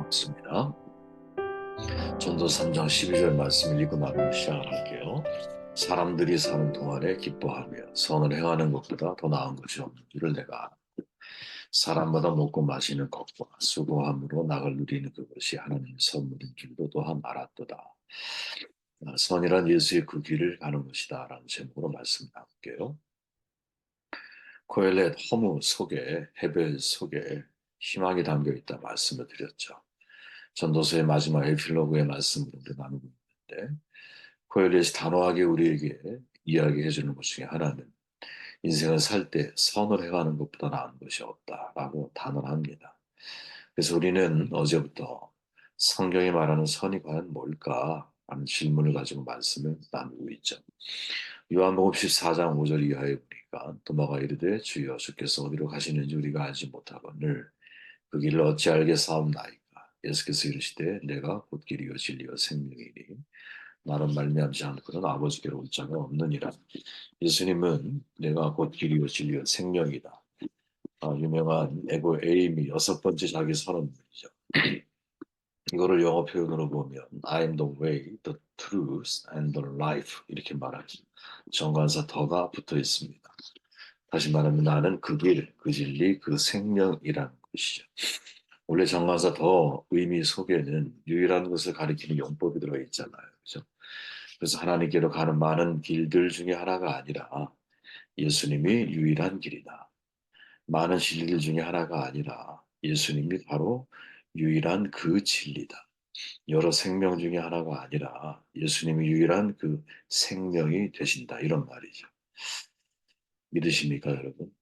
있습니다. 전도 3장 12절 말씀을 읽고 나누고 시작할게요. 사람들이 사는 동안에 기뻐하며 선을 행하는 것보다 더 나은 것이 없는 줄을 내가 알아. 사람마다 먹고 마시는 것과 수고함으로 낙을 누리는 그것이 하나님의 선물인 줄도 또한 알았도다. 선이란 예수의 그 길을 가는 것이다 라는 제목으로 말씀 나눌게요. 코엘렛 허무 속에 헤벨 속에 희망이 담겨 있다 말씀을 드렸죠. 전도서의 마지막 에필로그의 말씀으로 나누고 있는데 코엘렛이 단호하게 우리에게 이야기해 주는 것 중에 하나는 인생을 살 때 선을 행하는 것보다 나은 것이 없다라고 단언합니다. 그래서 우리는 어제부터 성경이 말하는 선이 과연 뭘까? 하는 질문을 가지고 말씀을 나누고 있죠. 요한복음 14장 5절 이하에 보니까 도마가 이르되 주여 주께서 어디로 가시는지 우리가 알지 못하거늘 그 길을 어찌 알겠사옵나이까. 예수께서 이르시되 내가 곧 길이요 진리요 생명이니 나는 말미암지 않고는 아버지께로 올 자가 없느니라. 예수님은 내가 곧 길이요 진리요 생명이다. 유명한 에고 에임이 여섯 번째 자기 선언문이죠. 이거를 영어 표현으로 보면 I am the way, the truth, and the life 이렇게 말하죠. 정관사 더가 붙어 있습니다. 다시 말하면 나는 그 길, 그 진리, 그 생명이라는 것이죠. 원래 정관사 더 의미 속에는 유일한 것을 가리키는 용법이 들어있잖아요. 그죠? 그래서 하나님께로 가는 많은 길들 중에 하나가 아니라 예수님이 유일한 길이다. 많은 진리들 중에 하나가 아니라 예수님이 바로 유일한 그 진리다. 여러 생명 중에 하나가 아니라 예수님이 유일한 그 생명이 되신다. 이런 말이죠. 믿으십니까, 여러분?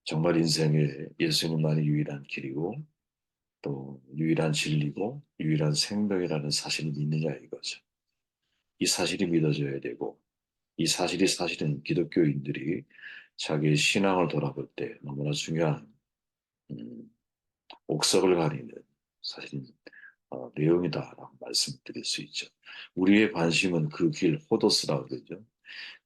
정말 인생에 예수님만이 유일한 길이고 또 유일한 진리고 유일한 생명이라는 사실을 믿느냐 이거죠. 이 사실이 믿어져야 되고 이 사실이 사실은 기독교인들이 자기의 신앙을 돌아볼 때 너무나 중요한 음, 옥석을 가리는 사실 내용이다라고 말씀드릴 수 있죠. 우리의 관심은 그 길, 호도스라고 그러죠.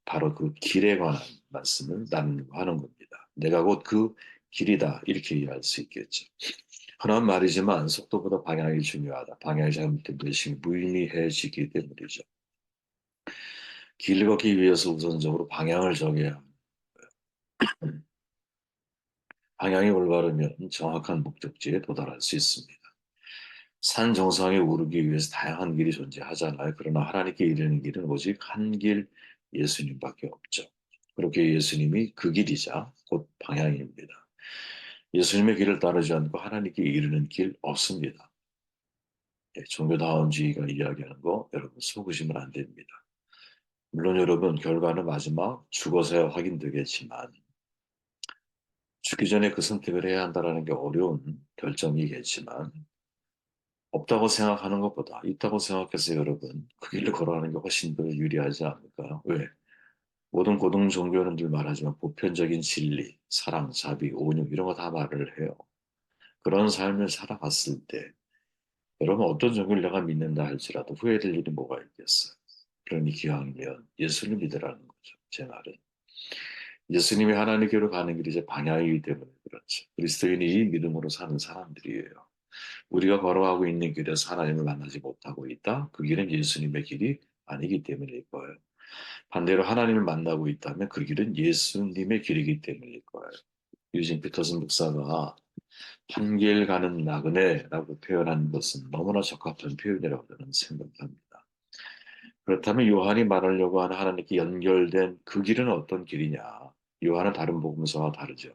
바로 그 길에 관한 말씀을 나누고 하는 겁니다. 내가 곧 그 길이다 이렇게 이해할 수 있겠죠. 흔한 말이지만 속도보다 방향이 중요하다. 방향이 잘못되면 열심히 무의미해지기 때문이죠. 길 걷기 위해서 우선적으로 방향을 정해야 합니다. 방향이 올바르면 정확한 목적지에 도달할 수 있습니다. 산 정상에 오르기 위해서 다양한 길이 존재하잖아요. 그러나 하나님께 이르는 길은 오직 한 길 예수님밖에 없죠. 그렇게 예수님이 그 길이자 곧 방향입니다. 예수님의 길을 따르지 않고 하나님께 이르는 길 없습니다. 종교다원주의가 이야기하는 거 여러분 속으시면 안 됩니다. 물론 여러분 결과는 마지막 죽어서야 확인되겠지만 죽기 전에 그 선택을 해야 한다는 게 어려운 결정이겠지만 없다고 생각하는 것보다 있다고 생각해서 여러분 그 길을 걸어가는 게 훨씬 더 유리하지 않을까요? 왜? 모든 고등 종교는 늘 말하지만 보편적인 진리, 사랑, 자비, 온유 이런 거 다 말을 해요. 그런 삶을 살아갔을 때 여러분 어떤 종교를 내가 믿는다 할지라도 후회될 일이 뭐가 있겠어요? 그러니 기왕이면 예수를 믿으라는 거죠. 제 말은. 예수님이 하나님께로 가는 길이 이제 방향이기 때문에 그렇죠. 그리스도인이 이 믿음으로 사는 사람들이에요. 우리가 걸어가고 있는 길에서 하나님을 만나지 못하고 있다? 그 길은 예수님의 길이 아니기 때문일 거예요. 반대로 하나님을 만나고 있다면 그 길은 예수님의 길이기 때문일 거예요. 유진 피터슨 목사가 한 길 가는 나그네라고 표현한 것은 너무나 적합한 표현이라고 저는 생각합니다. 그렇다면 요한이 말하려고 하는 하나님께 연결된 그 길은 어떤 길이냐? 요한은 다른 복음서와 다르죠.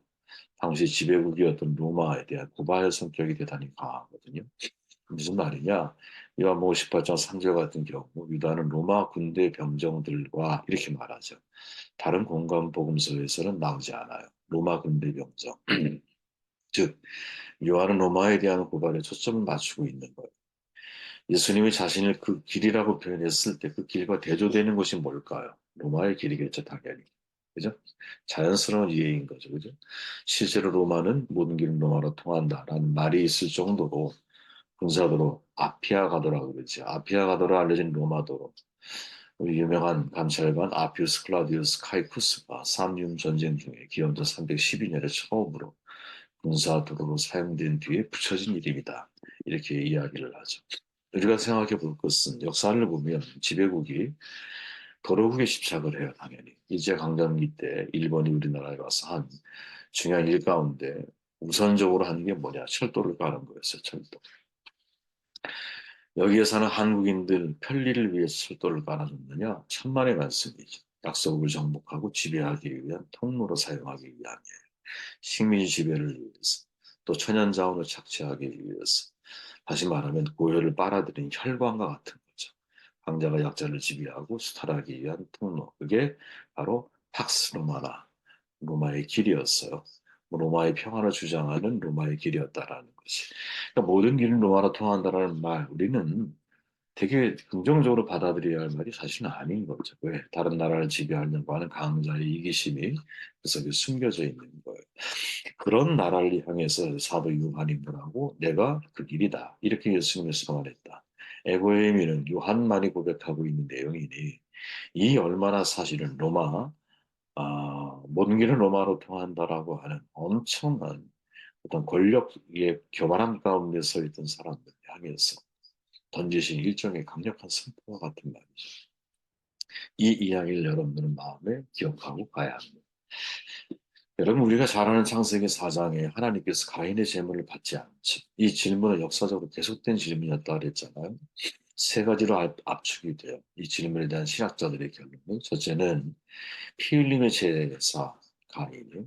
당시 지배국이었던 로마에 대한 고발 성격이 대단히 강하거든요. 무슨 말이냐? 요한복음 18장 3절 같은 경우 유다는 로마 군대 병정들과 이렇게 말하죠. 다른 공간 복음서에서는 나오지 않아요. 로마 군대 병정. 즉 요한은 로마에 대한 고발에 초점을 맞추고 있는 거예요. 예수님이 자신을 그 길이라고 표현했을 때 그 길과 대조되는 것이 뭘까요? 로마의 길이겠죠, 당연히. 그죠? 자연스러운 이해인 거죠, 그죠? 실제로 로마는 모든 길은 로마로 통한다라는 말이 있을 정도로 군사도로 아피아 가도라고 그러지. 아피아 가도로 알려진 로마도로. 우리 유명한 감찰관 아피우스 클라우디우스 카이쿠스가 삼륜 전쟁 중에 기원전 312년에 처음으로 군사도로로 사용된 뒤에 붙여진 이름이다. 이렇게 이야기를 하죠. 우리가 생각해 볼 것은 역사를 보면 지배국이 도로국에 집착을 해요, 당연히. 일제강점기 때 일본이 우리나라에 와서 한 중요한 일 가운데 우선적으로 하는 게 뭐냐? 철도를 까는 거였어요, 철도. 여기에서는 한국인들 편리를 위해서 철도를 깔아줬느냐? 천만의 말씀이죠. 약속을 정복하고 지배하기 위한 통로로 사용하기 위함이에요. 식민 지배를 위해서, 또 천연자원을 착취하기 위해서, 다시 말하면 고열을 빨아들인 혈관과 같은 거죠. 강자가 약자를 지배하고 수탈하기 위한 통로. 그게 바로 팍스 로마나, 로마의 길이었어요. 로마의 평화를 주장하는 로마의 길이었다라는 것이. 그러니까 모든 길은 로마로 통한다라는 말, 우리는 되게 긍정적으로 받아들여야 할 말이 사실은 아닌 거죠. 왜? 다른 나라를 지배하려고 하는 강자의 이기심이 그 속에 숨겨져 있는 거예요. 그런 나라를 향해서 사도 요한이 뭐라고? 내가 그 길이다. 이렇게 예수님께서 말했다. 에고의 의미는 요한만이 고백하고 있는 내용이니 이 얼마나 사실은 모든 길은 로마로 통한다라고 하는 엄청난 어떤 권력의 교만함 가운데 서 있던 사람들 향해서 던지신 일종의 강력한 선포와 같은 말이죠. 이 이야기를 여러분들은 마음에 기억하고 가야 합니다. 여러분, 우리가 잘 아는 창세기 4장에 하나님께서 가인의 제물을 받지 않죠. 이 질문은 역사적으로 계속된 질문이었다 그랬잖아요. 세 가지로 압축이 돼요. 이 질문에 대한 신학자들의 결론은 첫째는 피 흘림의 제사 가인이,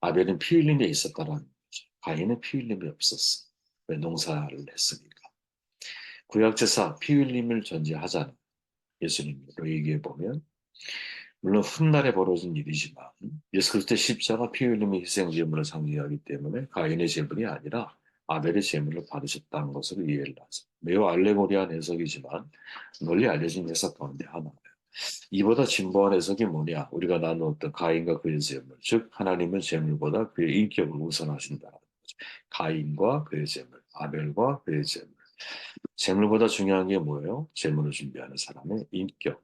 아벨은 피 흘림에 있었다라는 거죠. 가인은 피 흘림이 없었어. 왜? 농사를 했으니까. 구약 제사 피 흘림을 전제하잖아요. 예수님으로 얘기해 보면 물론 훗날에 벌어진 일이지만 예수 그리스도의 십자가 피 흘림의 희생 제물을 상징하기 때문에 가인의 제물이 아니라 아벨의 제물을 받으셨다는 것으로 이해를 하죠. 매우 알레고리한 해석이지만 널리 알려진 해석 가운데 하나예요. 이보다 진보한 해석이 뭐냐? 우리가 나누었던 가인과 그의 제물, 즉 하나님은 제물보다 그의 인격을 우선하신다는 거죠. 가인과 그의 제물, 아벨과 그의 제물. 제물보다 중요한 게 뭐예요? 제물을 준비하는 사람의 인격.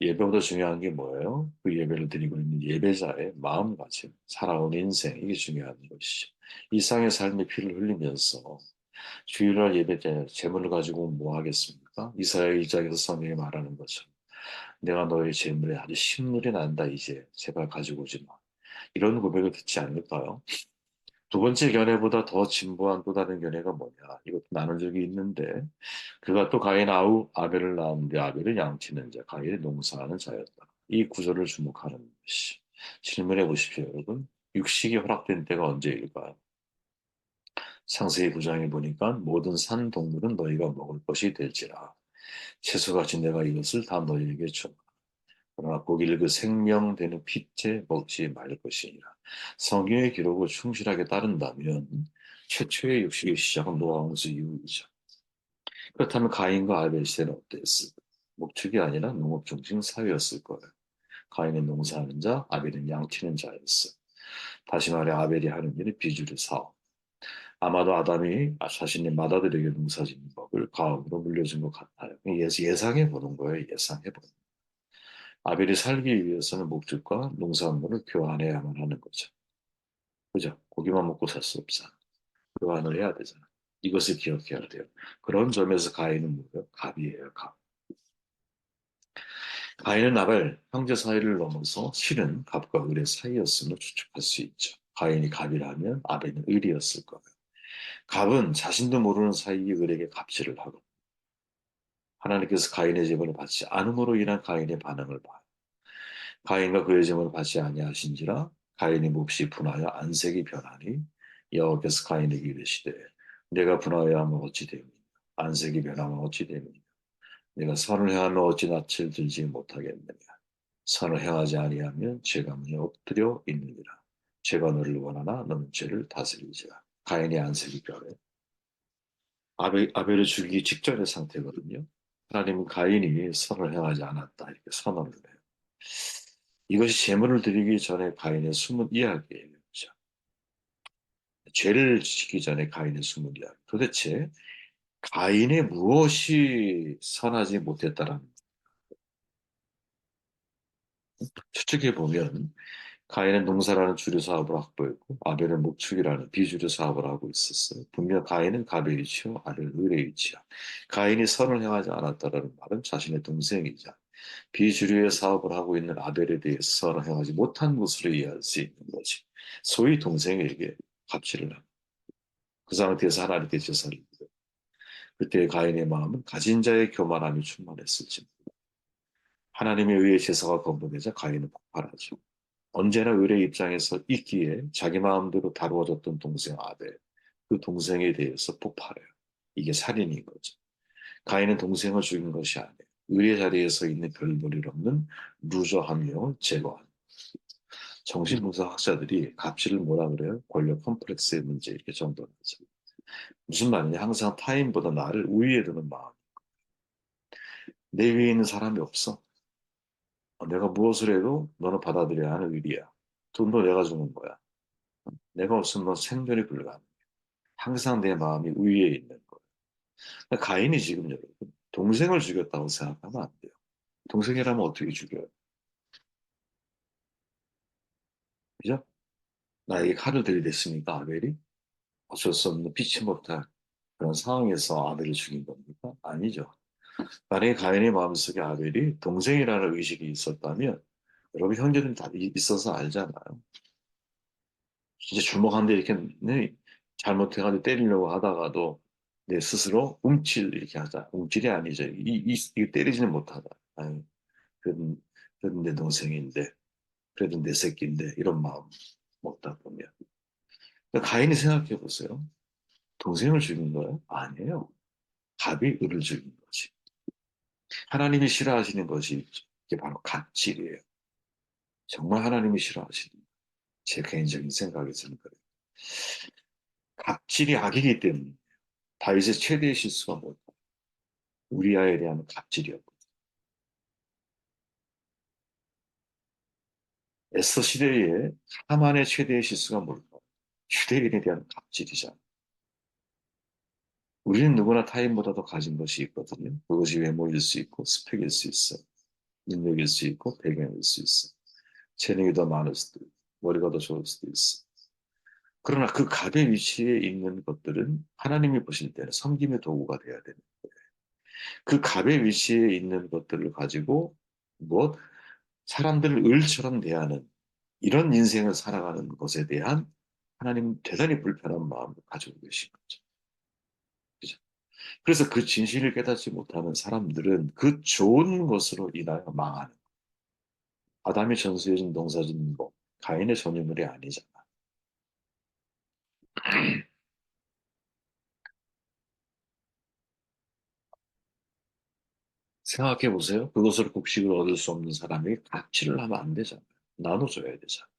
예배보다 중요한 게 뭐예요? 그 예배를 드리고 있는 예배자의 마음가짐, 살아온 인생, 이게 중요한 것이죠. 일상의 삶의 피를 흘리면서 주일날 예배 때 재물을 가지고 뭐 하겠습니까? 이사야 1장에서 성경이 말하는 것처럼 내가 너의 재물에 아주 신물이 난다 이제 제발 가지고 오지 마. 이런 고백을 듣지 않을까요? 두 번째 견해보다 더 진보한 또 다른 견해가 뭐냐? 이것도 나눈 적이 있는데 그가 또 가인 아우 아벨을 낳았는데 아벨은 양치는 자, 가인이 농사하는 자였다. 이 구절을 주목하는 것이 질문해 보십시오, 여러분. 육식이 허락된 때가 언제일까요? 창세기 9장에 보니까 모든 산 동물은 너희가 먹을 것이 될지라. 채소같이 내가 이것을 다 너희에게 주마. 그러나 고기를 그 생명되는 pit째 먹지 말 것이니라. 성경의 기록을 충실하게 따른다면 최초의 육식의 시작은 노아 홍수 이후이죠. 그렇다면 가인과 아벨 시대는 어땠을까? 목축이 아니라 농업 중심 사회였을 거예요. 가인은 농사하는 자, 아벨은 양치는 자였어. 다시 말해 아벨이 하는 일은 비주류 사업. 아마도 아담이 자신의 맏아들에게 농사짓는 법을 가업으로 물려준 것 같아요. 예상해 보는 거예요. 예상해 보는. 아벨이 살기 위해서는 목축과 농산물을 교환해야만 하는 거죠. 그죠? 고기만 먹고 살 수 없잖아. 교환을 해야 되잖아. 이것을 기억해야 돼요. 그런 점에서 가인은 뭐예요? 갑이에요, 갑. 가인은 아벨, 형제 사이를 넘어서 실은 갑과 을의 사이였음을 추측할 수 있죠. 가인이 갑이라면 아벨은 을이었을 거예요. 갑은 자신도 모르는 사이에 을에게 갑질을 하고 하나님께서 가인의 제물을 받지 않음으로 인한 가인의 반응을 봐요. 가인과 그의 제물을 받지 아니하신지라 가인이 몹시 분하여 안색이 변하니 여호와께서 가인에게 이르시되 내가 분하여 하면 어찌 되니 안색이 변하면 어찌 되니 내가 선을 행하면 어찌 낯을 들지 못하겠느냐 선을 행하지 아니하면 죄가 문에 엎드려 있느니라 죄가 너를 원하나 너는 죄를 다스리지라 가인의 안색이 변해 아벨을 죽이기 직전의 상태거든요. 하나님은 가인이 선을 행하지 않았다 이렇게 선언을 해요. 이것이 제물을 드리기 전에 가인의 숨은 이야기예요. 그렇죠? 죄를 지기 전에 가인의 숨은 이야기. 도대체 가인의 무엇이 선하지 못했다라는 추측해 보면 가인은 농사라는 주류 사업을 확보했고 아벨은 목축이라는 비주류 사업을 하고 있었어요. 분명 가인은 갑의 위치요, 아벨은 을의 위치야. 가인이 선을 행하지 않았다라는 말은 자신의 동생이자 비주류의 사업을 하고 있는 아벨에 대해서 선을 행하지 못한 것으로 이해할 수 있는 거지. 소위 동생에게 갑질을 하고 그 상태에서 하나님께 제사를 드려. 그때 가인의 마음은 가진 자의 교만함이 충만했을지. 하나님의 의의 제사가 거부되자 가인은 폭발하죠. 언제나 의뢰 입장에서 있기에 자기 마음대로 다루어졌던 동생 아벨, 그 동생에 대해서 폭발해요. 이게 살인인 거죠. 가인은 동생을 죽인 것이 아니에요. 의뢰 자리에서 있는 별 볼일 없는 루저 한 명을 제거한. 정신분석 학자들이 갑질을 뭐라 그래요? 권력 컴플렉스의 문제 이렇게 정도하죠. 무슨 말이냐? 항상 타인보다 나를 우위에 두는 마음. 내 위에 있는 사람이 없어. 내가 무엇을 해도 너는 받아들여야 하는 일이야. 돈도 내가 주는 거야. 내가 없으면 너 생존이 불가능해. 항상 내 마음이 위에 있는 거예요. 그러니까 가인이 지금 여러분 동생을 죽였다고 생각하면 안 돼요. 동생이라면 어떻게 죽여요? 그죠? 나에게 칼을 들이댔으니까 아벨이 어쩔 수 없는 피치 못할 그런 상황에서 아벨을 죽인 겁니까? 아니죠. 만약에 가인의 마음속에 아벨이 동생이라는 의식이 있었다면 여러분 형제들은 다 있어서 알잖아요. 진짜 주먹 1대 이렇게 네, 잘못해가지고 때리려고 하다가도 내 스스로 움찔 이렇게 하자. 움찔이 아니죠. 이거 때리지는 못하다. 아유, 그래도, 그래도 내 동생인데, 그래도 내 새끼인데, 이런 마음 먹다 보면. 그러니까 가인이 생각해 보세요. 동생을 죽인 거예요? 아니에요. 갑이 을을 죽인 거지. 하나님이 싫어하시는 것이 이게 바로 갑질이에요. 정말 하나님이 싫어하시는 제 개인적인 생각에서는 그래요. 갑질이 악이기 때문에 다윗의 최대의 실수가 뭘까? 우리아에 대한 갑질이었고 에스더 시대에 하만의 최대의 실수가 뭘까? 유대인에 대한 갑질이잖아. 우리는 누구나 타인보다 더 가진 것이 있거든요. 그것이 외모일 수 있고 스펙일 수 있어. 능력일 수 있고 배경일 수 있어. 재능이 더 많을 수도 있고 머리가 더 좋을 수도 있어. 그러나 그 갑의 위치에 있는 것들은 하나님이 보실 때는 섬김의 도구가 돼야 되는 거예요. 그 갑의 위치에 있는 것들을 가지고 뭐 사람들을 을처럼 대하는 이런 인생을 살아가는 것에 대한 하나님 대단히 불편한 마음을 가지고 계신 거죠. 그죠? 그래서 그 진실을 깨닫지 못하는 사람들은 그 좋은 것으로 인하여 망하는 거예요. 아담이 전수해준 농사짓는 거, 가인의 전유물이 아니잖아. 생각해 보세요. 그것으로 곡식을 얻을 수 없는 사람이 갑질을 하면 안 되잖아요. 나눠줘야 되잖아요.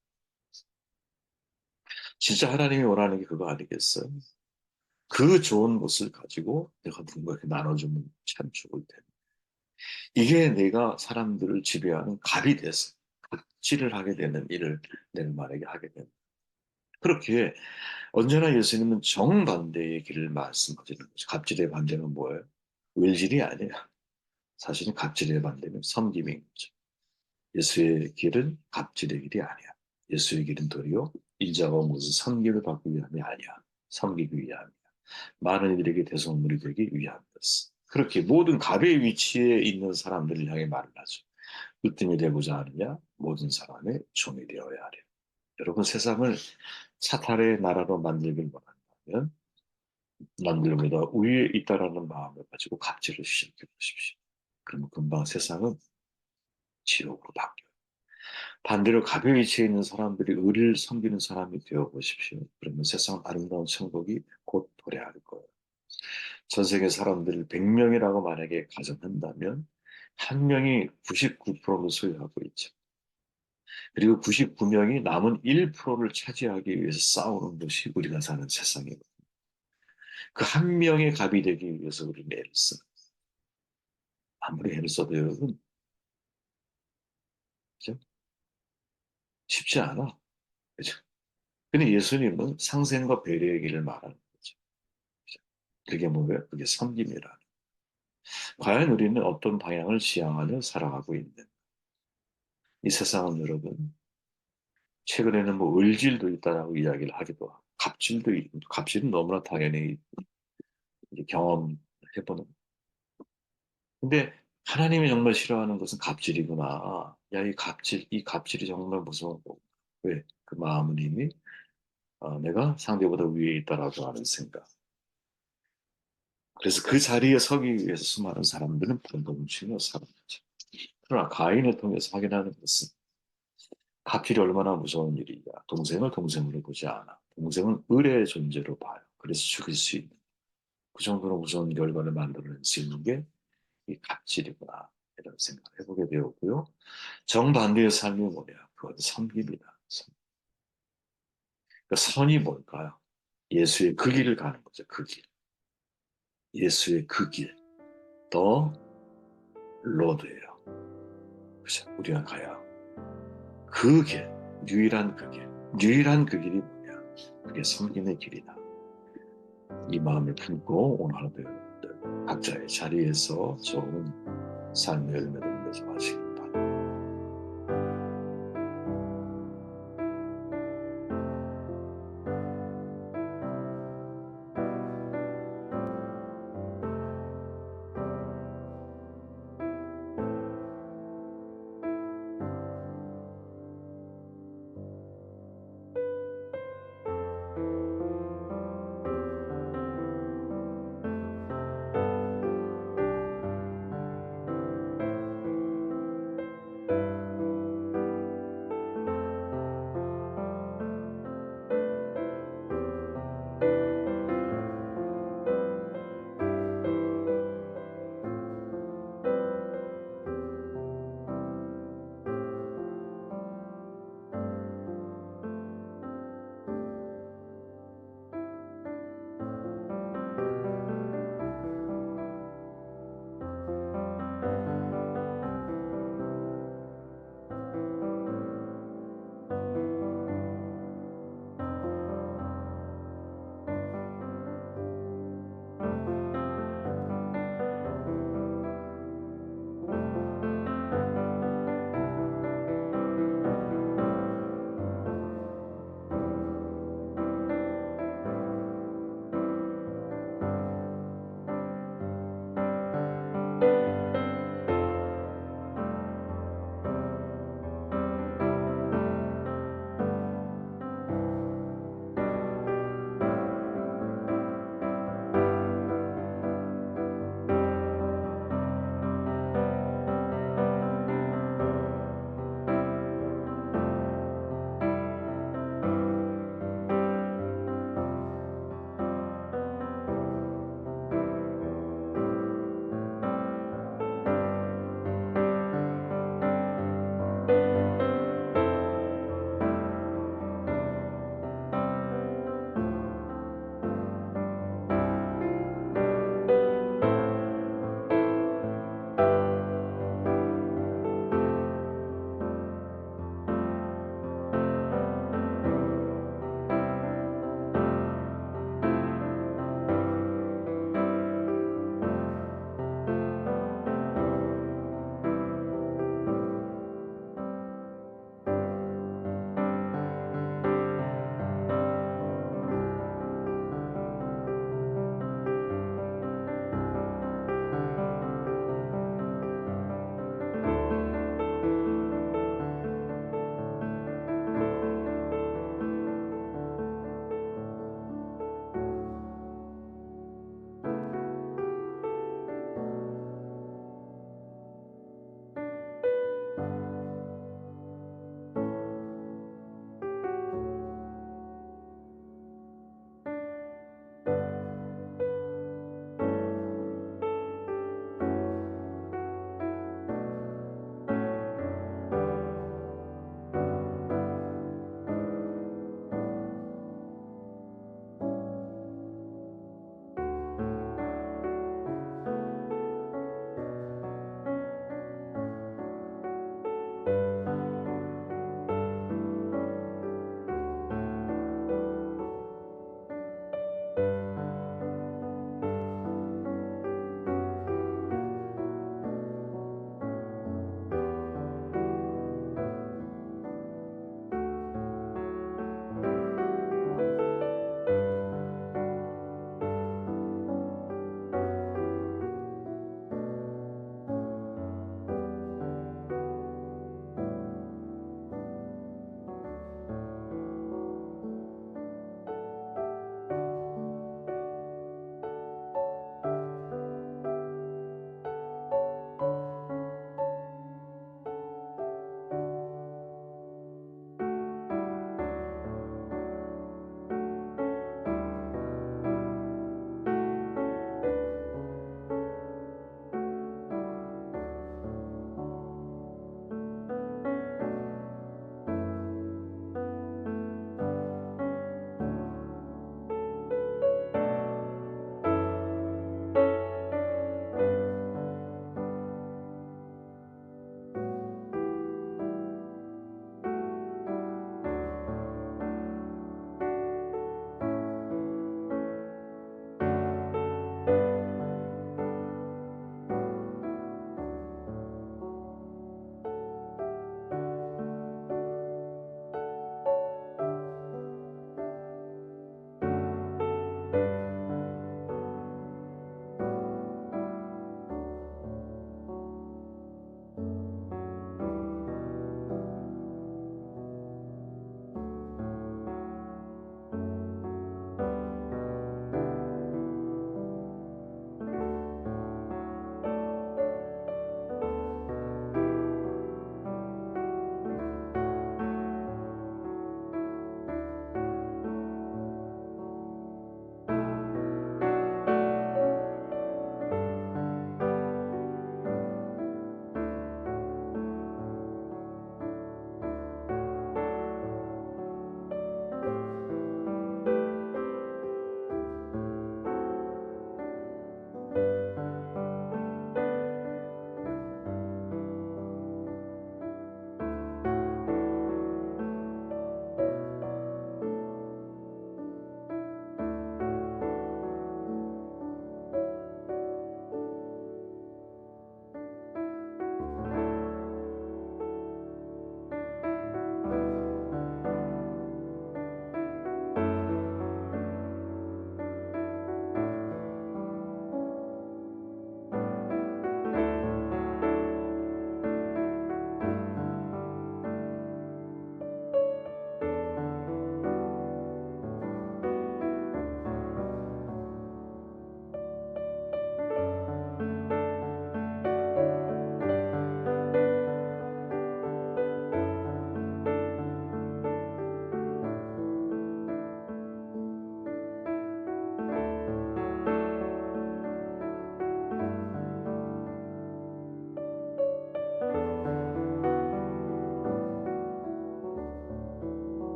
진짜 하나님이 원하는 게 그거 아니겠어요? 그 좋은 것을 가지고 내가 누군가에게 나눠주면 참 좋을 텐데. 이게 내가 사람들을 지배하는 갑이 돼서 갑질을 하게 되는 일을 내가 만약에 하게 된다. 그렇게 언제나 예수님은 정반대의 길을 말씀하시는 거죠. 갑질의 반대는 뭐예요? 을질이 아니야. 사실은 갑질의 반대는 섬김인 거죠. 예수의 길은 갑질의 길이 아니야. 예수의 길은 도리어 인자가 무슨 섬김을 받기 위함이 아니야. 섬기기 위함이야. 많은 이들에게 대속물이 되기 위함이었어. 그렇게 모든 갑의 위치에 있는 사람들을 향해 말을 하죠. 으뜸이 되고자 하느냐? 모든 사람의 종이 되어야 하려. 여러분 세상을 사탄의 나라로 만들길 원한다면 남들보다 위에 있다라는 마음을 가지고 갑질을 시작해 보십시오. 그러면 금방 세상은 지옥으로 바뀌어요. 반대로 갑의 위치에 있는 사람들이 의를 섬기는 사람이 되어 보십시오. 그러면 세상 아름다운 천국이 곧 도래할 거예요. 전 세계 사람들을 100명이라고 만약에 가정한다면 한 명이 99%를 소유하고 있죠. 그리고 99명이 남은 1%를 차지하기 위해서 싸우는 것이 우리가 사는 세상이고 그 한 명의 갑이 되기 위해서 우리는 애를 써. 아무리 애를 써도 여러분 그죠? 쉽지 않아. 그죠? 근데 예수님은 상생과 배려의 길을 말하는 거죠. 그죠? 그게 뭐예요? 그게 섬김이라. 과연 우리는 어떤 방향을 지향하며 살아가고 있는 이 세상은 여러분 최근에는 뭐 을질도 있다라고 이야기를 하기도 하고 갑질은 너무나 당연히 이제 경험해보는. 근데 하나님이 정말 싫어하는 것은 갑질이구나. 야, 이 갑질이 정말 무서운 거고. 왜? 그 마음은 이미 내가 상대보다 위에 있다라고 하는 생각. 그래서 그 자리에 서기 위해서 수많은 사람들은 번동치며 살았죠. 그러나 가인을 통해서 확인하는 것은 갑질이 얼마나 무서운 일이냐. 동생을 동생으로 보지 않아. 동생은 을의 존재로 봐요. 그래서 죽일 수 있는. 그 정도로 무서운 결과를 만들어낼 수 있는 게 이 갑질이구나. 이런 생각을 해보게 되었고요. 정반대의 삶이 뭐냐? 그건 섬깁니다. 그러니까 선이 뭘까요? 예수의 그 길을 가는 거죠. 그 길. 예수의 그 길. 더 로드예요. 그죠? 우리가 가야 그 길, 유일한 그 길. 유일한 그 길이 뭐냐? 그게 섬김의 길이다. 이 마음을 품고 오늘 하루도 여러분들 각자의 자리에서 좋은 삶의 열매를 맺어 가시기